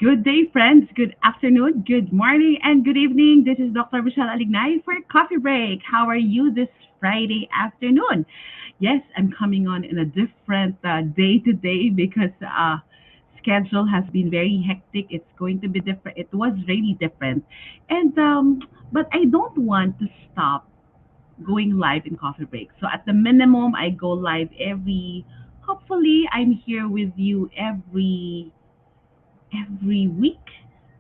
Good day, friends. Good afternoon, good morning, and good evening. This is Dr. Michele Alignay for Coffee Break. How are you this Friday afternoon? Yes, I'm coming on in a different day today because schedule has been very hectic. It's going to be different. It was really different, and but I don't want to stop going live in Coffee Break. So at the minimum, I go live every. Hopefully, I'm here with you every week.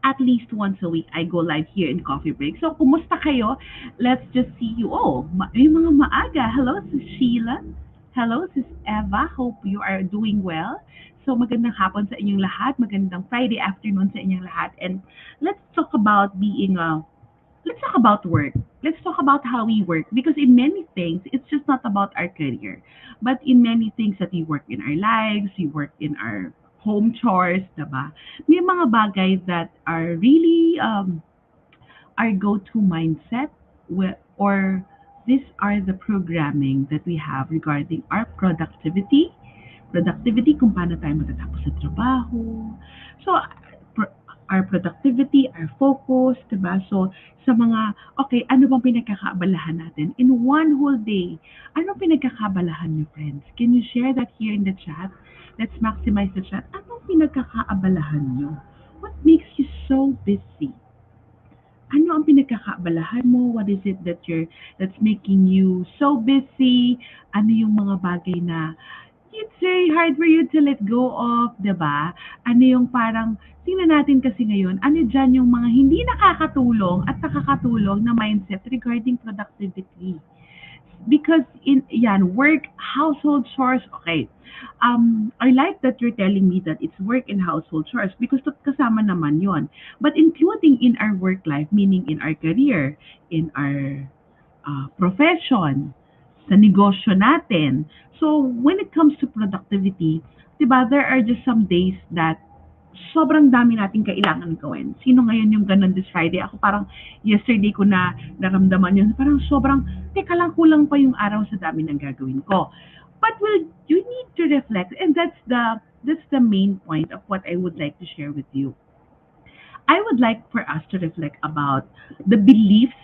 At least once a week, I go live here in Coffee Break. So, kumusta kayo? Let's just see you. Oh, may mga maaga. Hello, Sis Sheila. Hello, Sis Eva. Hope you are doing well. So, magandang hapon sa inyong lahat. Magandang Friday afternoon sa inyong lahat. And let's talk about work. Let's talk about how we work because in many things, it's just not about our career, but in many things that we work in our lives, we work in our home chores, diba? May mga bagay that are really our go-to mindset or these are the programming that we have regarding our productivity kung paano tayo matatapos sa trabaho. So, our productivity, our focus, diba? So, sa mga, okay, ano bang pinagkakaabalahan natin? In one whole day, ano pinagkakaabalahan niyo, friends? Can you share that here in the chat? Let's maximize the chat. Anong pinagkakaabalahan niyo? What makes you so busy? Ano ang pinagkakaabalahan mo? What is it that's making you so busy? Ano yung mga bagay na it's very hard for you to let go of, 'di ba? Ano yung parang tingnan natin kasi ngayon, ano diyan yung mga hindi nakakatulong at nakakatulong na mindset regarding productivity. Because in yan, work, household chores, okay. I like that you're telling me that it's work and household chores because kasama naman yon. But including in our work life, meaning in our career, in our profession, sa negosyo natin. So, when it comes to productivity, di ba, there are just some days that sobrang dami nating kailangan gawin. Sino ngayon yung ganun this Friday? Ako parang yesterday ko na naramdaman yun. Parang sobrang, teka lang, kulang pa yung araw sa dami ng gagawin ko. But you need to reflect and that's the main point of what I would like to share with you. I would like for us to reflect about the beliefs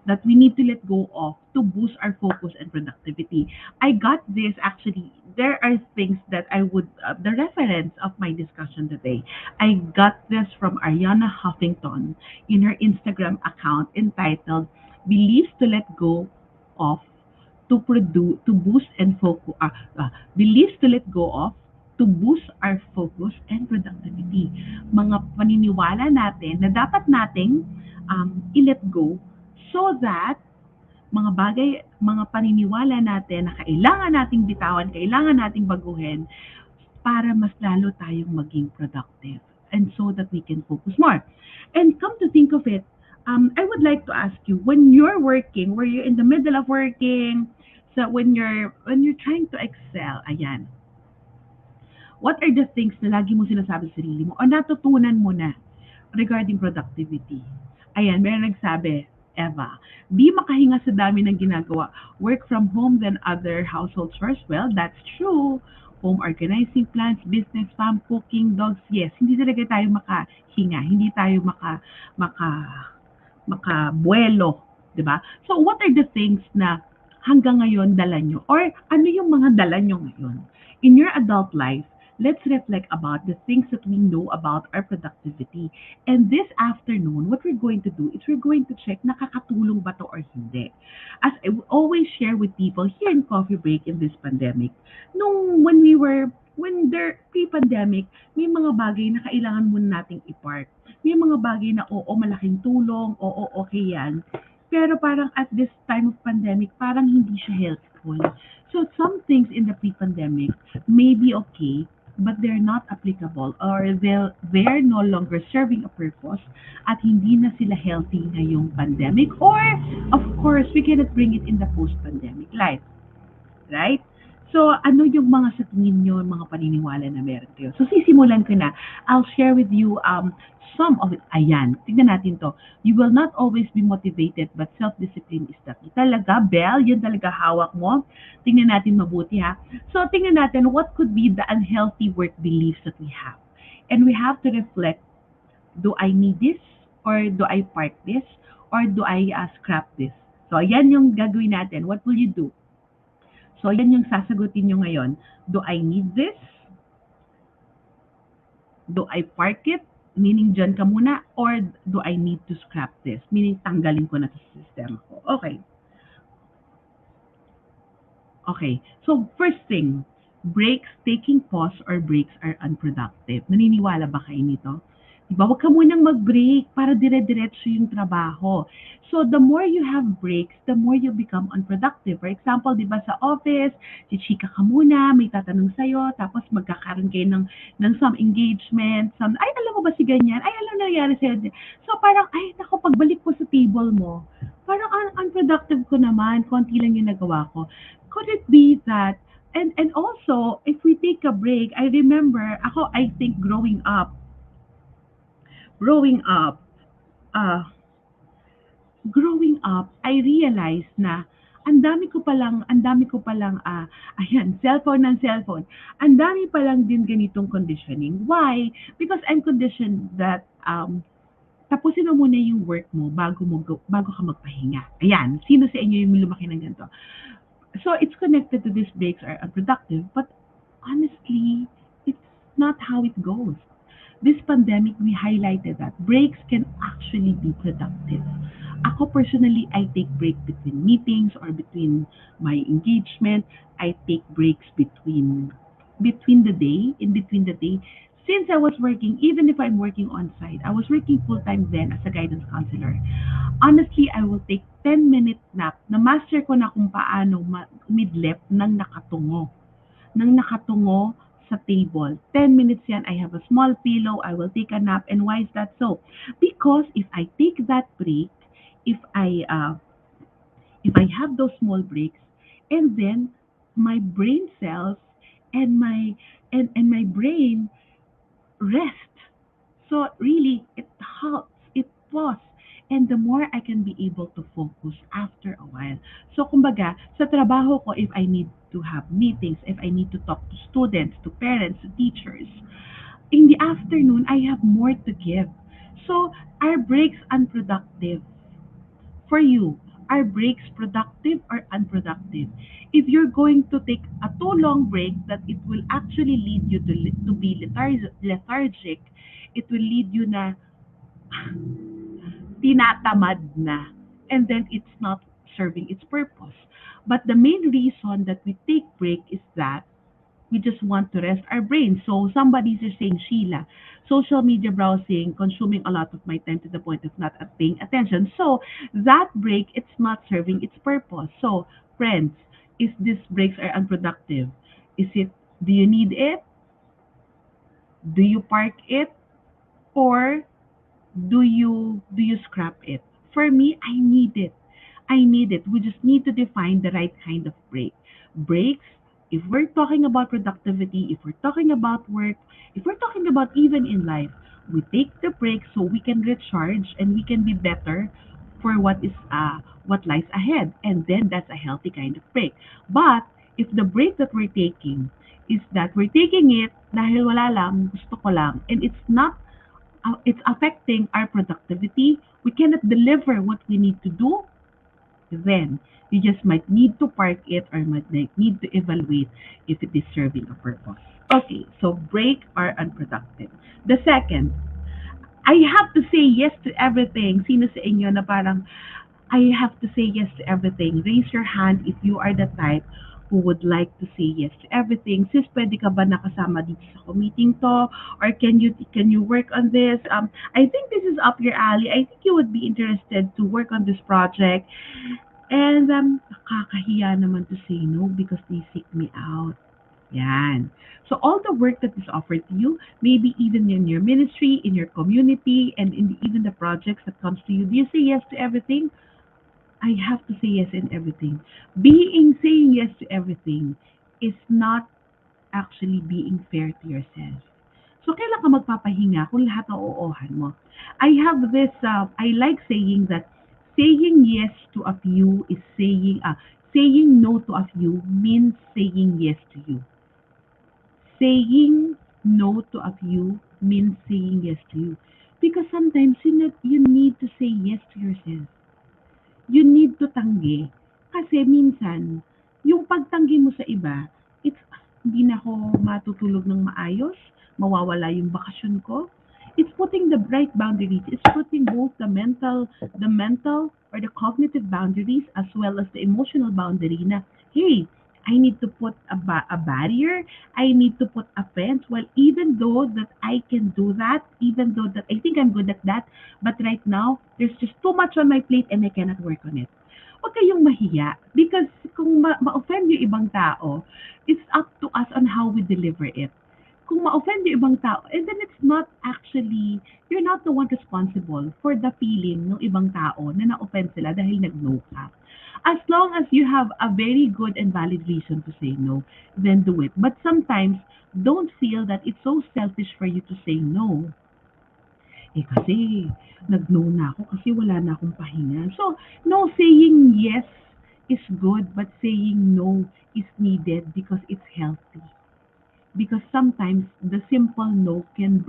that we need to let go of to boost our focus and productivity. I got this actually. There are things that I would, the reference of my discussion today, I got this from Ariana Huffington in her Instagram account entitled Beliefs to Let Go of to boost and focus, beliefs to let go of to boost our focus and productivity. Mga paniniwala natin na dapat nating i-let go so that mga bagay, mga paniniwala natin na kailangan nating bitawan, kailangan nating baguhin para mas lalo tayong maging productive and so that we can focus more. And come to think of it, I would like to ask you, when you're working, were you in the middle of working, so when you're trying to excel, ayan, what are the things na lagi mo sinasabi sa sarili mo o natutunan mo na regarding productivity? Ayan, meron nagsabi, Eva, di makahinga sa dami ng ginagawa. Work from home than other household chores? Well, that's true. Home organizing, plants, business, farm, cooking, dogs, yes. Hindi talaga tayo makahinga. Hindi tayo maka, makabuelo. Diba? So, what are the things na hanggang ngayon dala nyo? Or ano yung mga dala nyo ngayon? In your adult life, let's reflect about the things that we know about our productivity. And this afternoon, what we're going to do is we're going to check nakakatulong ba to or hindi. As I always share with people here in Coffee Break in this pandemic, when there pre-pandemic, may mga bagay na kailangan muna nating i-park. May mga bagay na oo, malaking tulong, oo, okay yan. Pero parang at this time of pandemic, parang hindi siya helpful. So some things in the pre-pandemic may be okay, but they're not applicable or they're no longer serving a purpose at hindi na sila healthy ngayong pandemic or of course we cannot bring it in the post-pandemic life, right? So, ano yung mga sa tingin nyo, mga paniniwala na meron kayo? So, sisimulan ko na. I'll share with you some of it. Ayan, tingnan natin to. You will not always be motivated, but self-discipline is the key. Talaga, Belle, yun talaga hawak mo. Tingnan natin mabuti ha. So, tingnan natin what could be the unhealthy work beliefs that we have. And we have to reflect, do I need this? Or do I park this? Or do I scrap this? So, yan yung gagawin natin. What will you do? So, yan yung sasagutin nyo ngayon. Do I need this? Do I park it? Meaning, dyan ka muna. Or do I need to scrap this? Meaning, tanggalin ko na sa sistema ko. Okay. Okay. So, first thing, breaks, taking pause or breaks are unproductive. Naniniwala ba kayo nito? Diba? Huwag ka munang mag-break para dire-diretso yung trabaho. So, the more you have breaks, the more you become unproductive. For example, di ba sa office, chichika ka muna, may tatanong sa'yo, tapos magkakaroon kayo ng some engagement, some, ay, alam mo ba si ganyan? Ay, alam na nangyari sa'yo. So, parang, ay, naku, pagbalik ko sa table mo, parang unproductive ko naman, konti lang yung nagawa ko. Could it be that, and also, if we take a break, I remember, ako, I think growing up, uh, growing up, I realized na ang dami ko palang, ayan, cellphone ng cellphone. Ang dami palang din ganitong conditioning. Why? Because I'm conditioned that, tapusin mo muna yung work mo bago ka magpahinga. Ayan, sino sa inyo yung lumaki ng ganito? So it's connected to these breaks are unproductive, but honestly, it's not how it goes. This pandemic, we highlighted that breaks can actually be productive. Ako personally, I take break between meetings or between my engagement. I take breaks between the day, in between the day. Since I was working, even if I'm working on site, I was working full time then as a guidance counselor. Honestly, I will take 10-minute nap. Na-master ko na kung paano umidlip ng nakatungo sa table. 10 minutes yan, I have a small pillow, I will take a nap. And why is that so? Because if I take that break, if I uh, if I have those small breaks, and then my brain cells and my brain rest. So really, it helps, it pauses, and the more I can be able to focus after a while. So kumbaga, sa trabaho ko, if I need to have meetings, if I need to talk to students, to parents, to teachers, in the afternoon, I have more to give. So, are breaks unproductive? For you, are breaks productive or unproductive? If you're going to take a too long break that it will actually lead you to be lethargic, it will lead you na tinatamad na, and then it's not serving its purpose. But the main reason that we take break is that we just want to rest our brains. So somebody's just saying, Sheila, social media browsing, consuming a lot of my time to the point of not paying attention. So that break, it's not serving its purpose. So friends, if these breaks are unproductive, is it, do you need it? Do you park it? Or do you scrap it? For me, I need it. I need it. We just need to define the right kind of break. Breaks, if we're talking about productivity, if we're talking about work, if we're talking about even in life, we take the break so we can recharge and we can be better for what lies ahead. And then that's a healthy kind of break. But if the break that we're taking is that we're taking it dahil wala lang, gusto ko lang, and it's affecting our productivity, we cannot deliver what we need to do, then you just might need to park it or might need to evaluate if it is serving a purpose. Okay, so break are unproductive. The second, I have to say yes to everything. Sino sa inyo na parang I have to say yes to everything? Raise your hand if you are the type who would like to say yes to everything. Sis, pwede ka ba nakasama dito sa meeting to? Or can you work on this? I think this is up your alley. I think you would be interested to work on this project. And nakakahiya naman to say no because they seek me out. Yan. So all the work that is offered to you, maybe even in your ministry, in your community, and even the projects that comes to you, do you say yes to everything? I have to say yes in everything. Saying yes to everything is not actually being fair to yourself. So, kailan ka magpapahinga kung lahat ng oohan mo? I like saying that saying yes to a few is saying no to a few means saying yes to you. Saying no to a few means saying yes to you. Because sometimes you need to say yes to yourself. You need to tanggi. Kasi minsan, yung pagtanggi mo sa iba, it's, hindi na ako matutulog ng maayos, mawawala yung bakasyon ko. It's putting the right boundaries. It's putting both the mental or the cognitive boundaries as well as the emotional boundary na, hey, I need to put a barrier. I need to put a fence. Well, even though that I can do that, even though that I think I'm good at that, but right now, there's just too much on my plate and I cannot work on it. Huwag kayong mahiya because kung ma-offend yung ibang tao, it's up to us on how we deliver it. Kung ma-offend yung ibang tao, and then it's not actually, you're not the one responsible for the feeling ng ibang tao na na-offend sila dahil nag-no ka. As long as you have a very good and valid reason to say no, then do it. But sometimes, don't feel that it's so selfish for you to say no. Eh kasi, nag-no na ako kasi wala na akong pahinga. So, no, saying yes is good, but saying no is needed because it's healthy. Because sometimes the simple no can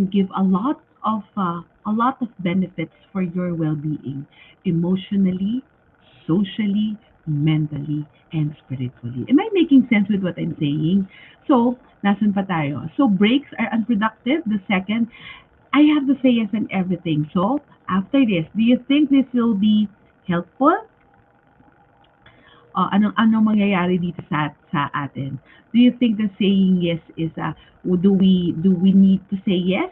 give a lot of benefits for your well-being, emotionally, socially, mentally, and spiritually. Am I making sense with what I'm saying? So, nasan pa tayo? So, breaks are unproductive. The second, I have to say yes and everything. So, after this, do you think this will be helpful? O anong mangyayari dito sa atin? Do you think that saying yes is do we need to say yes?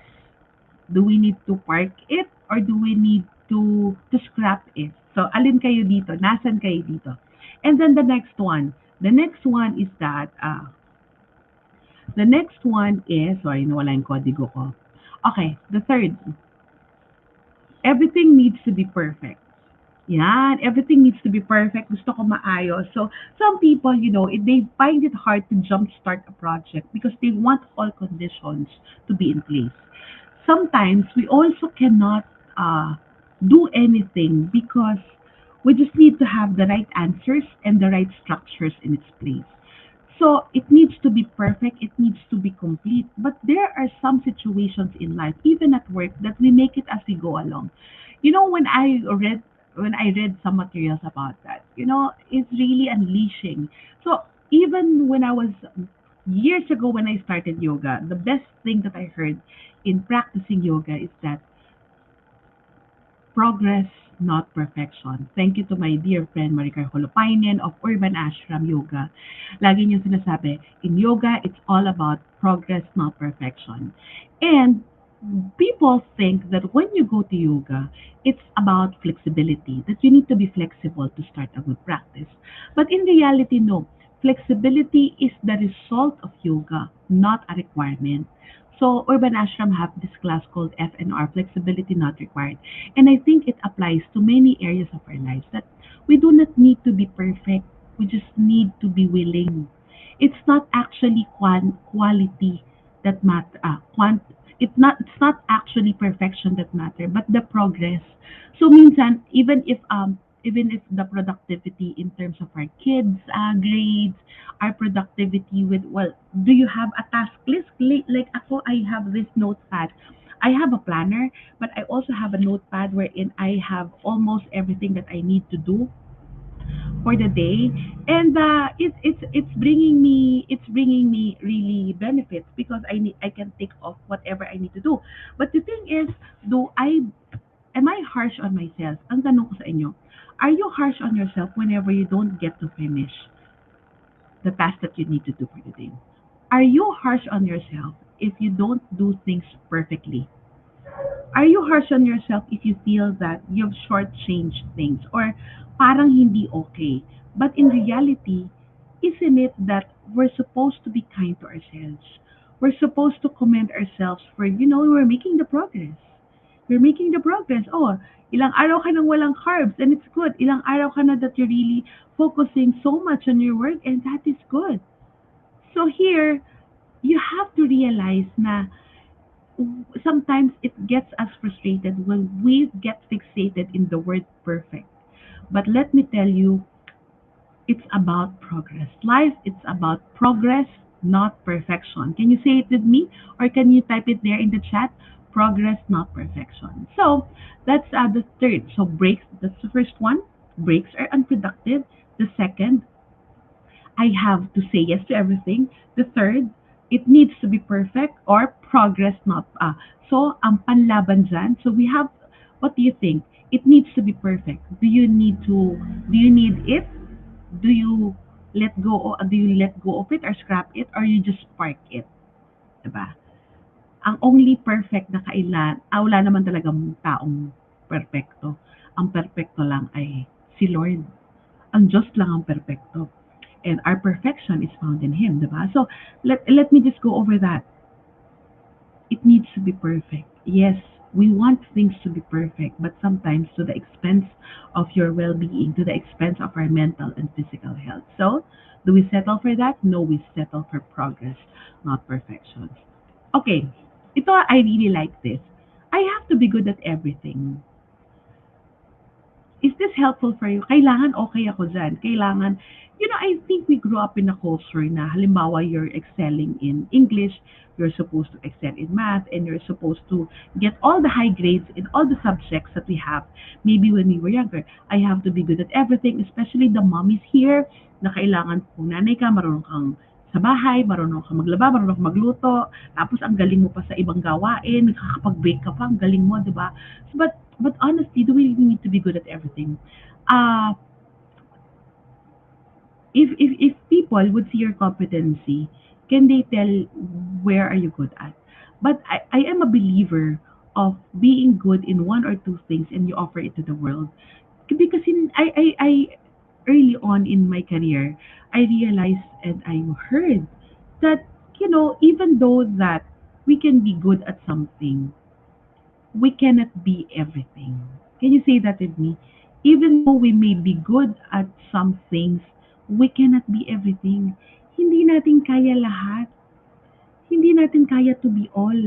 Do we need to park it or do we need to scrap it? So, alin kayo dito? Nasan kayo dito? And then the next one. The next one is that the next one is sorry, nawala yung kodigo ko. Okay, the third. Everything needs to be perfect. Yan, everything needs to be perfect. Gusto ko maayos. So, some people, they find it hard to jumpstart a project because they want all conditions to be in place. Sometimes we also cannot do anything because we just need to have the right answers and the right structures in its place. So it needs to be perfect, it needs to be complete. But there are some situations in life, even at work, that we make it as we go along. When I read some materials about that, it's really unleashing. So even when I was years ago when I started yoga, the best thing that I heard in practicing yoga is that progress, not perfection. Thank you to my dear friend Maricar Holopainen of Urban Ashram Yoga. Lagi niyang sinasabi, in yoga, it's all about progress, not perfection. And people think that when you go to yoga, it's about flexibility, that you need to be flexible to start a good practice. But in reality, no. Flexibility is the result of yoga, not a requirement. So Urban Ashram have this class called FNR, Flexibility Not Required. And I think it applies to many areas of our lives that we do not need to be perfect. We just need to be willing. It's not actually quality that matter. It's not actually perfection that matter, but the progress. So minsan, even if the productivity in terms of our kids' grades, our productivity with, well, do you have a task list? Like ako, I have this notepad. I have a planner, but I also have a notepad wherein I have almost everything that I need to do for the day, and it's bringing me really benefits because I can take off whatever I need to do. But the thing is, do I am I harsh on myself? Ang tanong ko sa inyo, are you harsh on yourself whenever you don't get to finish the task that you need to do for the day? Are you harsh on yourself if you don't do things perfectly? Are you harsh on yourself if you feel that you've shortchanged things or parang hindi okay? But in reality, isn't it that we're supposed to be kind to ourselves? We're supposed to commend ourselves for, we're making the progress. We're making the progress. Oh, ilang araw ka nang walang carbs and it's good. Ilang araw ka na that you're really focusing so much on your work and that is good. So here, you have to realize na sometimes it gets us frustrated when we get fixated in the word perfect. But let me tell you, it's about progress. Life, it's about progress, not perfection. Can you say it with me? Or can you type it there in the chat? Progress, not perfection. So that's the third. So breaks, that's the first one. Breaks are unproductive. The second, I have to say yes to everything. The third, it needs to be perfect or progress not. So, ang panlaban dyan, so we have, what do you think? It needs to be perfect. Do you need it? Do you do you let go of it or scrap it or you just spark it? Diba? Ang only perfect na wala naman talagang taong perfecto. Ang perfecto lang ay si Lord. Ang Diyos lang ang perfecto. And our perfection is found in Him, diba? So, let me just go over that. It needs to be perfect. Yes, we want things to be perfect, but sometimes to the expense of your well-being, to the expense of our mental and physical health. So, do we settle for that? No, we settle for progress, not perfection. Okay, ito I really like this. I have to be good at everything. Is this helpful for you? Kailangan okay ako dyan. Kailangan, I think we grew up in a culture na halimbawa you're excelling in English, you're supposed to excel in math, and you're supposed to get all the high grades in all the subjects that we have. Maybe when we were younger, I have to be good at everything, especially the mommies here, na kailangan kung nanay ka, marunong kang sa bahay, marunong kang maglaba, marunong kang magluto, tapos ang galing mo pa sa ibang gawain, nakakapag-bake ka pa, ang galing mo, di ba? But honestly, do we really need to be good at everything? Uh, if people would see your competency, can they tell where are you good at? But I am a believer of being good in one or two things and you offer it to the world. Because I early on in my career, I realized and I heard that, even though that we can be good at something, we cannot be everything. Can you say that with me? Even though we may be good at some things, we cannot be everything. Hindi natin kaya lahat. Hindi natin kaya to be all.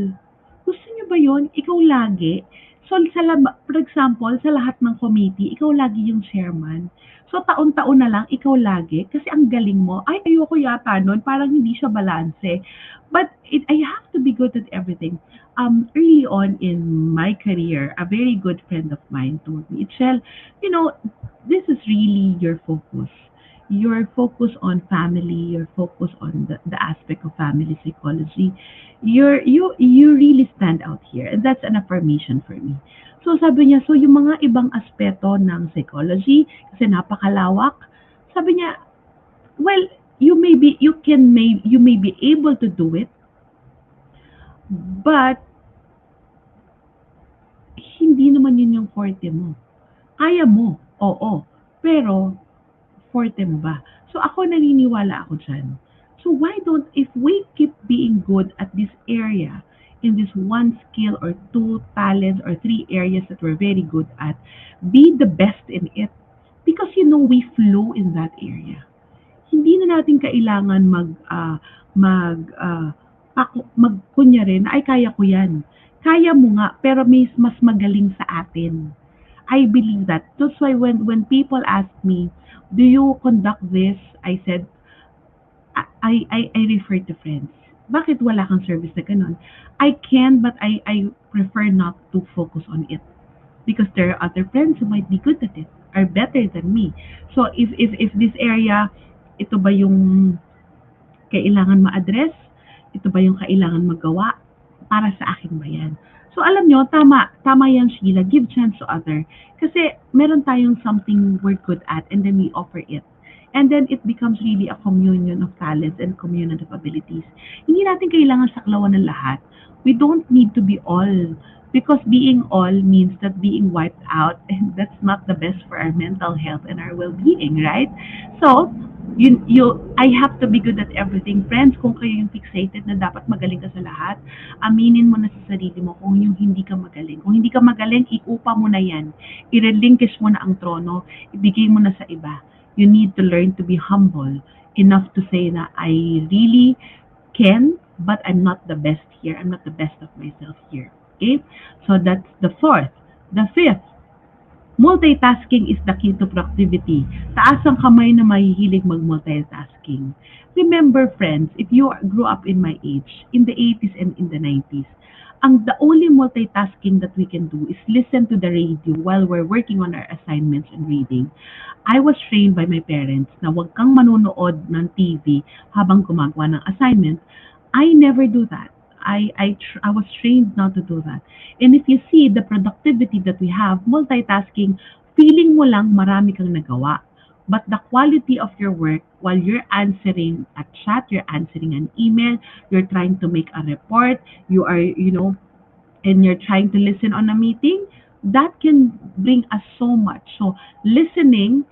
Gusto niyo ba yon? Ikaw lagi. So, for example, sa lahat ng committee, ikaw lagi yung chairman. So, taon-taon na lang, ikaw lagi. Kasi ang galing mo. Ay, ayoko yata nun. Parang hindi siya balanse. But I have to be good at everything. Early on in my career, a very good friend of mine told me, Michele, you know, this is really your focus. Your focus on family, your focus on the aspect of family psychology, you really stand out here. And that's an affirmation for me. So sabi niya, so yung mga ibang aspeto ng psychology, kasi napakalawak, sabi niya, well, you may be able to do it, but hindi naman yun yung forte mo. Kaya mo, oo. Pero, forte mo ba? So ako naniniwala ako dyan. So why don't, if we keep being good at this area, in this one skill or two talents or three areas that we're very good at, be the best in it. Because we flow in that area. Hindi na natin kailangan kunyari na, ay kaya ko yan. Kaya mo nga, pero may mas magaling sa atin. I believe that. That's why when people ask me, do you conduct this? I said, I refer to friends. Bakit wala kang service na ganun? I can, but I prefer not to focus on it. Because there are other friends who might be good at it, are better than me. So if this area, ito ba yung kailangan ma-address? Ito ba yung kailangan magawa? Para sa akin ba yan? So alam nyo, tama yan Sheila, give chance to other. Kasi meron tayong something we're good at and then we offer it. And then it becomes really a communion of talents and communion of abilities. Hindi natin kailangan saklawan ng lahat. We don't need to be all. Because being all means that being wiped out, and that's not the best for our mental health and our well-being, right? So, I have to be good at everything. Friends, kung kayo yung fixated na dapat magaling ka sa lahat, aminin mo na sa sarili mo kung yung hindi ka magaling. Kung hindi ka magaling, iupa mo na yan. I-relinquish mo na ang trono, ibigay mo na sa iba. You need to learn to be humble enough to say na I really can, but I'm not the best here. I'm not the best of myself here. Okay? So that's the fourth. The fifth, Multitasking is the key to productivity. Taas ang kamay na mahihilig mag-multitasking. Remember friends, if you grew up in my age, in the 80s and in the 90s, the only multitasking that we can do is listen to the radio while we're working on our assignments and reading. I was trained by my parents na wag kang manonood ng TV habang gumagawa ng assignment. I never do that. I was trained not to do that. And if you see the productivity that we have, multitasking, feeling mo lang marami kang nagawa. But the quality of your work, while you're answering a chat, you're answering an email, you're trying to make a report, you are, and you're trying to listen on a meeting, that can bring us so much. So listening,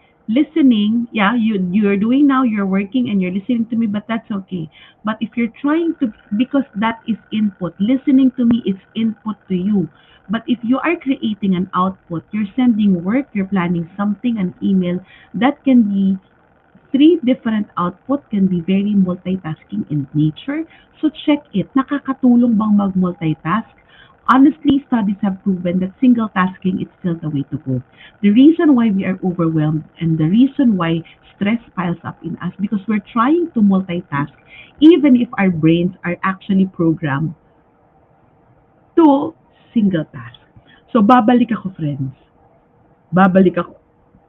yeah, you're doing now, you're working and you're listening to me, but that's okay. But if you're trying to, because that is input, listening to me is input to you. But if you are creating an output, you're sending work, you're planning something, an email, that can be three different output, can be very multitasking in nature. So check it. Nakakatulong bang mag-multitask? Honestly, studies have proven that single tasking is still the way to go. The reason why we are overwhelmed and the reason why stress piles up in us because we're trying to multitask even if our brains are actually programmed to single task. So babalik ako friends. Babalik ako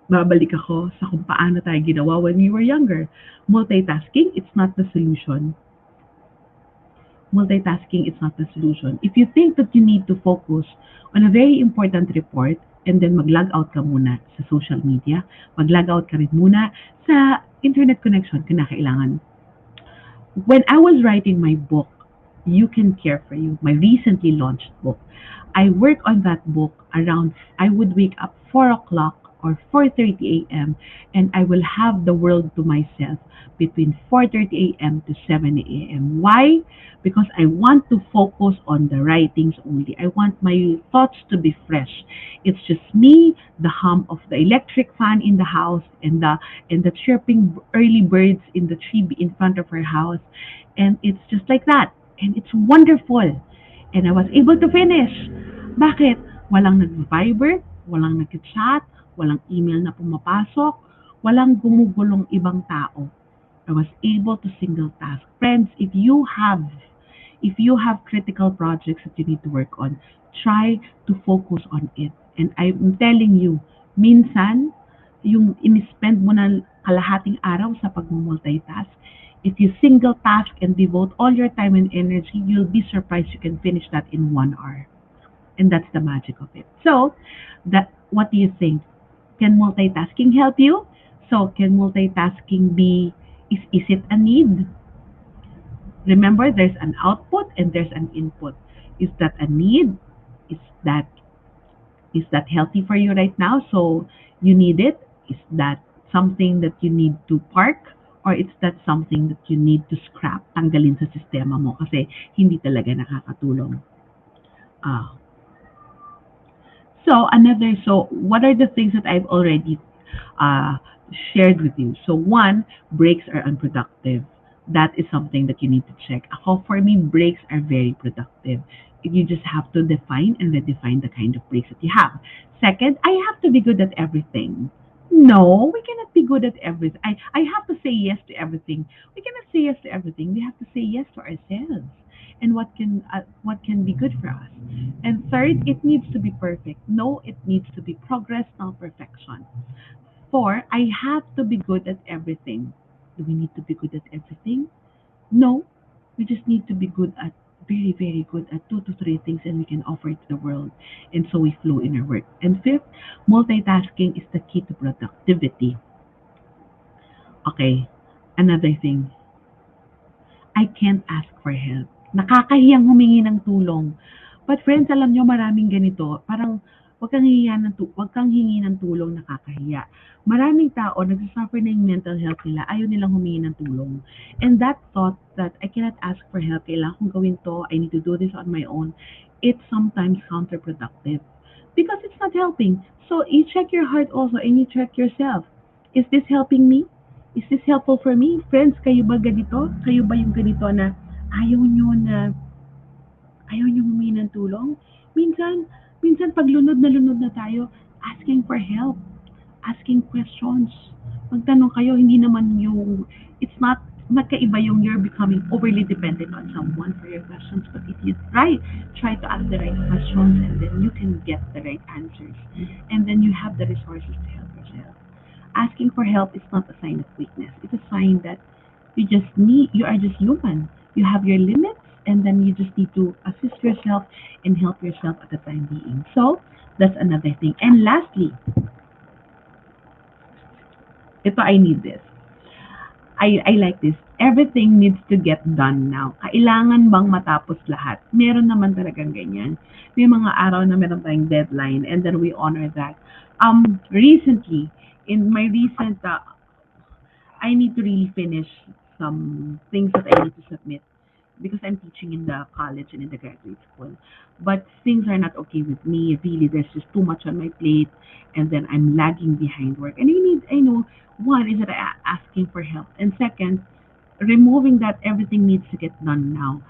babalik ako sa kung paano tayo ginawa when we were younger. Multitasking, it's not the solution. Multitasking is not the solution. If you think that you need to focus on a very important report and then mag-log out ka muna sa social media, mag-log out ka rin muna sa internet connection kinakailangan. When I was writing my book, You Can Care for You, my recently launched book, I work on that book around, I would wake up 4 o'clock or 4:30 a.m. and I will have the world to myself between 4:30 a.m. to 7 a.m. Why? Because I want to focus on the writings only. I want my thoughts to be fresh. It's just me, the hum of the electric fan in the house, and the chirping early birds in the tree in front of our house, and it's just like that. And it's wonderful. And I was able to finish. Bakit? Walang nag-Viber, walang nag-chat, walang email na pumapasok, walang gumugulong ibang tao. I was able to single task. Friends, if you have critical projects that you need to work on, try to focus on it. And I'm telling you, minsan, yung in-spend mo na kalahating araw sa pag-multitask, if you single task and devote all your time and energy, you'll be surprised you can finish that in 1 hour. And that's the magic of it. So, what do you think? Can multitasking help you? So, can multitasking is it a need? Remember, there's an output and there's an input. Is that a need? Is that is that healthy for you right now? So you need it? Is that something that you need to park? Or is that something that you need to scrap, tanggalin sa sistema mo kasi hindi talaga nakakatulong? Ah, so what are the things that I've already uh, shared with you? So one, breaks are unproductive. That is something that you need to check. Ako, for me, breaks are very productive. You just have to define and redefine the kind of breaks that you have. Second, I have to be good at everything. No, we cannot be good at everything. I have to say yes to everything. We cannot say yes to everything. We have to say yes to ourselves and what can be good for us. And third, it needs to be perfect. No, it needs to be progress, not perfection. Four, I have to be good at everything. Do we need to be good at everything? No, we just need to be good at very, very good at 2 to 3 things and we can offer it to the world. And so we flow in our work. And fifth, multitasking is the key to productivity. Okay, another thing, I can't ask for help. Nakakahiyang humingi ng tulong. But friends, alam nyo maraming ganito. Parang wag kang hingi ng tulong, nakakahiya. Maraming tao nagsasuffer na yung mental health nila, ayaw nilang humingi ng tulong. And that thought that I cannot ask for help, kailangan kong gawin to, I need to do this on my own, it's sometimes counterproductive because it's not helping. So you check your heart also and you check yourself. Is this helping me? Is this helpful for me? Friends, kayo ba ganito? Kayo ba yung ganito na ayaw nyo na ayaw nyo humingi ng tulong? Minsan pag lunod na tayo, ask asking for help, asking questions. Magtanong kayo, hindi naman yung, it's not, magkaiba yung you're becoming overly dependent on someone for your questions. But if you try to ask the right questions, and then you can get the right answers. And then you have the resources to help yourself. Asking for help is not a sign of weakness. It's a sign that you are just human. You have your limits, and then you just need to assist yourself and help yourself at the time being. So, that's another thing. And lastly, ito, I need this. I like this. Everything needs to get done now. Kailangan bang matapos lahat? Meron naman talagang ganyan. May mga araw na meron tayong deadline, and then we honor that. Recently, in my recent, I need to really finish some things that I need to submit because I'm teaching in the college and in the graduate school. But things are not okay with me. Really, there's just too much on my plate, and then I'm lagging behind work. And I know, one is that asking for help, and second, removing that everything needs to get done now.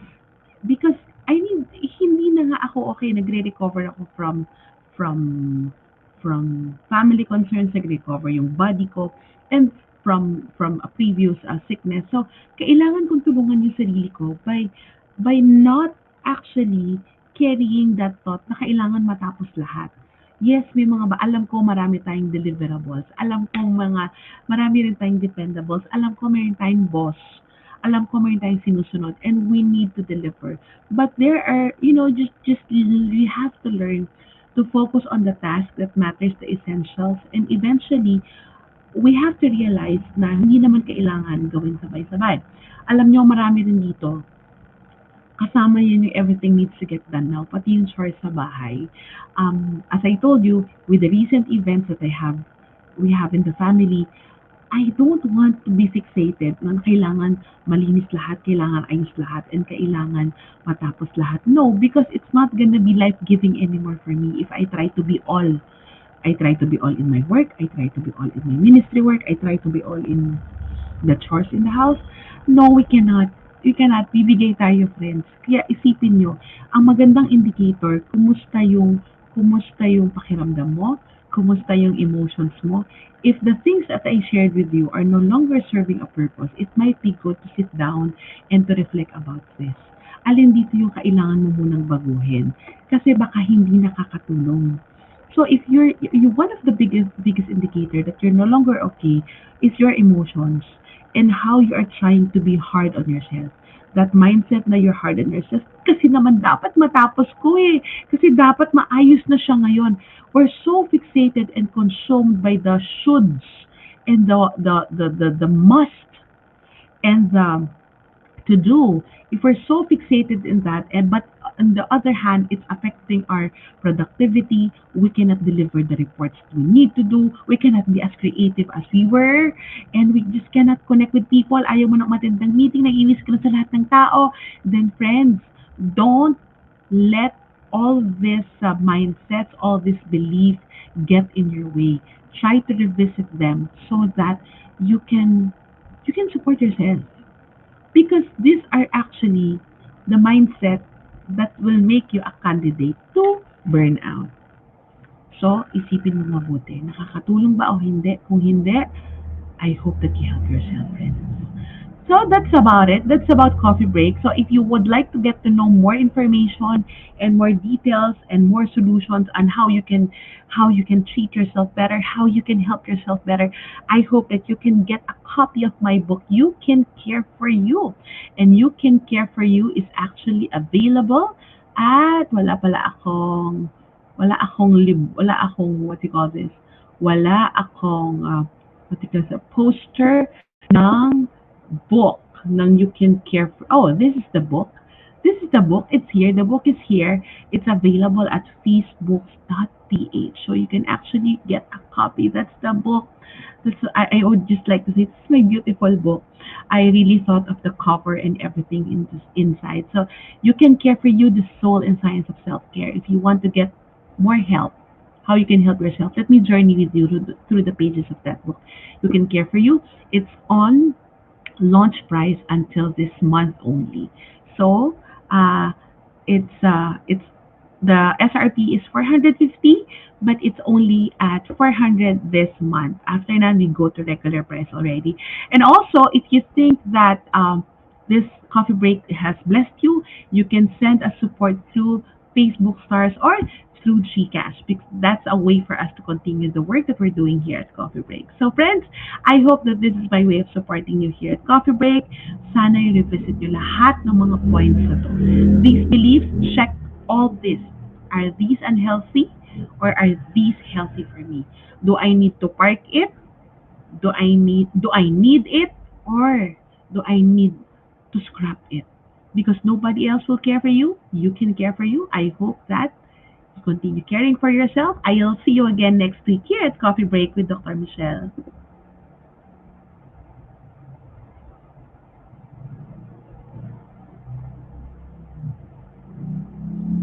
Because I mean, hindi na nga ako okay, nagre-recover ako from family concerns, nag-recover yung body ko, and from a previous sickness. So, kailangan kong tulungan yung sarili ko by not actually carrying that thought na kailangan matapos lahat. Yes, may mga alam ko marami tayong deliverables. Alam ko marami rin tayong dependables. Alam ko mayroon tayong boss. Alam ko mayroon tayong sinusunod, and we need to deliver. But there are, just we have to learn to focus on the task that matters, the essentials, and eventually, we have to realize na hindi naman kailangan gawin sabay-sabay. Alam niyo, marami rin dito, kasama yun yung everything needs to get done now, pati yung chores sa bahay. As I told you, with the recent events that we have in the family, I don't want to be fixated na kailangan malinis lahat, kailangan ayos lahat, and kailangan matapos lahat. No, because it's not gonna be life-giving anymore for me if I try to be all. I try to be all in my work, I try to be all in my ministry work, I try to be all in the chores in the house. No, we cannot. We cannot. Bibigay tayo, friends. Kaya isipin nyo, ang magandang indicator, kumusta yung pakiramdam mo, kumusta yung emotions mo. If the things that I shared with you are no longer serving a purpose, it might be good to sit down and to reflect about this. Alin dito yung kailangan mo munang baguhin? Kasi baka hindi nakakatulong. So if one of the biggest indicator that you're no longer okay is your emotions and how you are trying to be hard on yourself. That mindset na you're hard on yourself, kasi naman dapat matapos ko eh. Kasi dapat maayos na siya ngayon. We're so fixated and consumed by the shoulds and the must and the to do. If we're so fixated in that, but on the other hand, it's affecting our productivity. We cannot deliver the reports we need to do. We cannot be as creative as we were. And we just cannot connect with people. Ayaw mo na matindang meeting, naiinis ka na sa lahat ng tao. Then friends, don't let all this mindsets, all these beliefs get in your way. Try to revisit them so that you can support yourself. Because these are actually the mindset that will make you a candidate to burnout. So, isipin mo mabuti. Nakakatulong ba o hindi? Kung hindi, I hope that you help yourself, friends. So, that's about it. That's about coffee break. So, if you would like to get to know more information and more details and more solutions on how you can treat yourself better, how you can help yourself better, I hope that you can get a copy of my book, You Can Care for You. And You Can Care for You is actually available at wala akong what do you call this? Wala akong what do you call this? Poster ng book ng You Can Care for. Oh, this is the book. This is the book. It's here. The book is here. It's available at feastbooks.ph. So you can actually get a copy. That's the book. I would just like to say, this is my beautiful book. I really thought of the cover and everything inside. So You Can Care for You, the soul and science of self-care. If you want to get more help, how you can help yourself, let me journey with you through the pages of that book. You Can Care for You. It's on launch price until this month only. So it's The SRP is 450, but it's only at 400 this month. After that, we go to regular price already. And also, if you think that this coffee break has blessed you, you can send a support through Facebook stars or through Gcash, because that's a way for us to continue the work that we're doing here at Coffee Break. So friends, I hope that this is my way of supporting you here at Coffee Break. Sana i-revisit nyo lahat ng mga points na to. These beliefs, check all this. Are these unhealthy or are these healthy for me? Do I need to park it? Do I need it, or do I need to scrap it? Because nobody else will care for you. You can care for you. I hope that you continue caring for yourself. I'll see you again next week here at Coffee Break with Dr. Michelle.